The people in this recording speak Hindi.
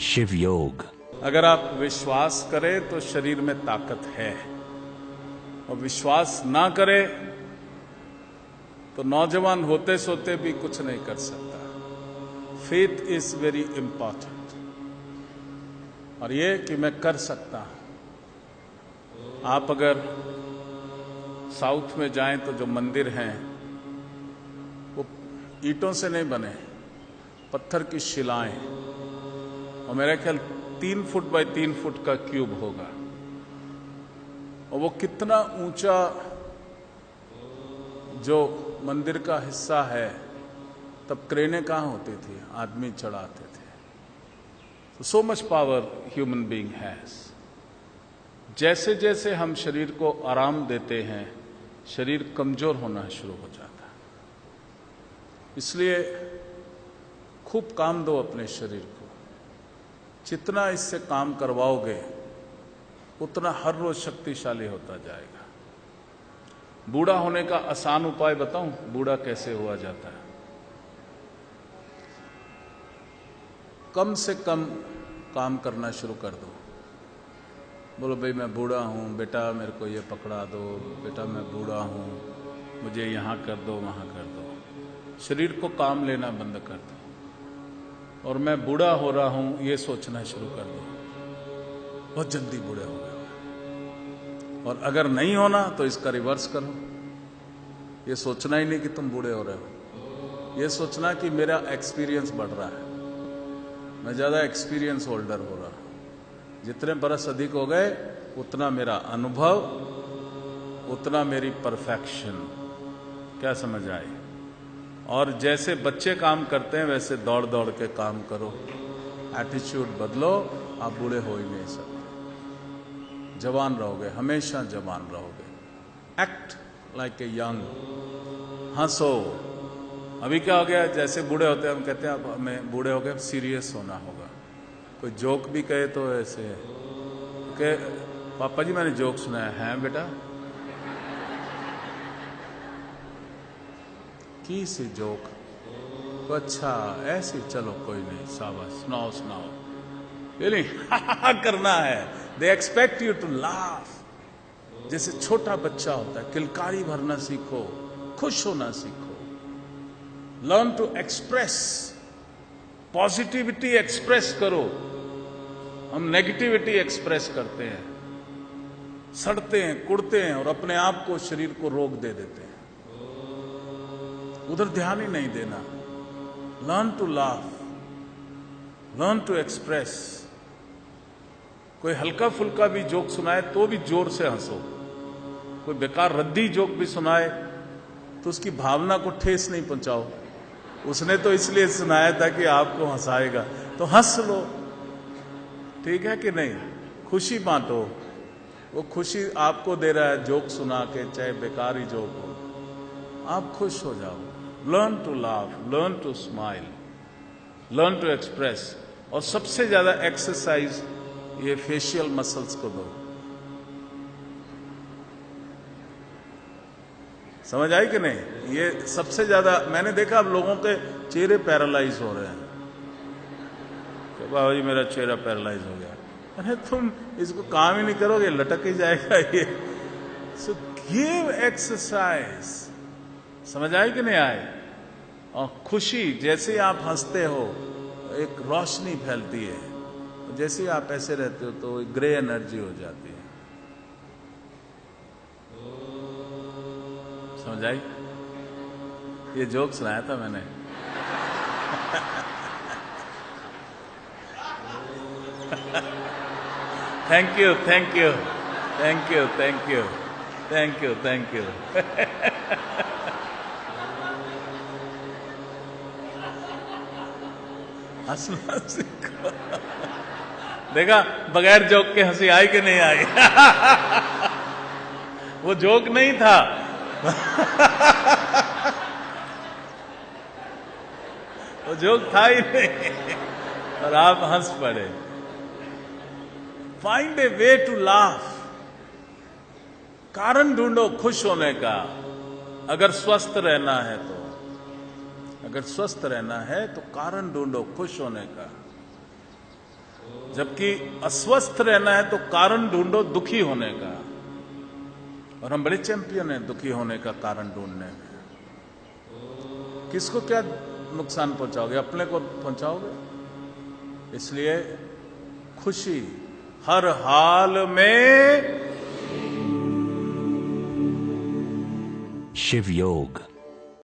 शिव योग। अगर आप विश्वास करें तो शरीर में ताकत है, और विश्वास ना करें तो नौजवान होते सोते भी कुछ नहीं कर सकता। Faith is very important. और ये कि मैं कर सकता हूं। आप अगर साउथ में जाएं तो जो मंदिर हैं वो ईंटों से नहीं बने, पत्थर की शिलाएं, और मेरा ख्याल 3 फुट बाय 3 फुट का क्यूब होगा। और वो कितना ऊंचा जो मंदिर का हिस्सा है, तब क्रेनें कहां होती थी, आदमी चढ़ाते थे। So much power human being has. जैसे जैसे हम शरीर को आराम देते हैं, शरीर कमजोर होना शुरू हो जाता है। इसलिए खूब काम दो अपने शरीर को। जितना इससे काम करवाओगे उतना हर रोज शक्तिशाली होता जाएगा। बूढ़ा होने का आसान उपाय बताऊं, बूढ़ा कैसे हुआ जाता है? कम से कम काम करना शुरू कर दो। बोलो भाई मैं बूढ़ा हूं, बेटा मेरे को ये पकड़ा दो, बेटा मैं बूढ़ा हूं, मुझे यहां कर दो वहां कर दो। शरीर को काम लेना बंद कर दो, और मैं बूढ़ा हो रहा हूं ये सोचना शुरू कर दो। बहुत जल्दी बूढ़े हो गए। और अगर नहीं होना तो इसका रिवर्स करो। ये सोचना ही नहीं कि तुम बूढ़े हो रहे हो, ये सोचना कि मेरा एक्सपीरियंस बढ़ रहा है, मैं ज्यादा एक्सपीरियंस होल्डर हो रहा हूं। जितने बरस अधिक हो गए उतना मेरा अनुभव, उतना मेरी परफेक्शन। क्या समझ आए? और जैसे बच्चे काम करते हैं वैसे दौड़ दौड़ के काम करो। एटीट्यूड बदलो, आप बूढ़े हो ही नहीं सकते। जवान रहोगे, हमेशा जवान रहोगे। Act like a young. हंसो। अभी क्या हो गया, जैसे बूढ़े होते हैं हम कहते हैं अब हमें बूढ़े हो गए, सीरियस होना होगा। कोई जोक भी कहे तो ऐसे कि पापा जी मैंने जोक सुनाया है बेटा, की सी जोक? तो अच्छा ऐसी, चलो कोई नहीं, शाबाश, सुनाओ सुनाओ। ये नहीं करना है। They expect you to laugh. जैसे छोटा बच्चा होता है, किलकारी भरना सीखो, खुश होना सीखो। Learn to express. Positivity express करो। हम नेगेटिविटी एक्सप्रेस करते हैं, सड़ते हैं, कुड़ते हैं, और अपने आप को, शरीर को रोक दे देते हैं। उधर ध्यान ही नहीं देना। Learn to laugh, learn to express. कोई हल्का फुल्का भी जोक सुनाए तो भी जोर से हंसो। कोई बेकार रद्दी जोक भी सुनाए तो उसकी भावना को ठेस नहीं पहुंचाओ। उसने तो इसलिए सुनाया था कि आपको हंसाएगा, तो हंस लो। ठीक है कि नहीं? खुशी बांटो। वो खुशी आपको दे रहा है जोक सुना के, चाहे बेकार ही जोक हो, आप खुश हो जाओ। Learn to laugh, learn to smile, learn to express. और सबसे ज्यादा एक्सरसाइज ये फेशियल मसल्स को दो। समझ आई कि नहीं? ये सबसे ज्यादा मैंने देखा, अब लोगों के चेहरे पैरालाइज हो रहे हैं। बाबा जी मेरा चेहरा पैरालाइज हो गया। अरे तुम इसको काम ही नहीं करोगे, लटक ही जाएगा ये। So give exercise. समझ आए कि नहीं आए? और खुशी, जैसे आप हंसते हो एक रोशनी फैलती है, जैसे आप ऐसे रहते हो तो एक ग्रे एनर्जी हो जाती है। समझ आई? ये जोक सुनाया था मैंने। Thank you, thank you, thank you, thank you, thank you, thank you. हंसना सीखो। देखा, बगैर जोक के हंसी आई कि नहीं आई? वो जोक नहीं था। वो जोक था ही नहीं, और आप हंस पड़े। Find a way to laugh. कारण ढूंढो खुश होने का। अगर स्वस्थ रहना है तो, अगर स्वस्थ रहना है तो कारण ढूंढो खुश होने का। जबकि अस्वस्थ रहना है तो कारण ढूंढो दुखी होने का, और हम बड़े चैंपियन हैं दुखी होने का कारण ढूंढने में। किसको क्या नुकसान पहुंचाओगे? अपने को पहुंचाओगे। इसलिए खुशी हर हाल में। शिव योग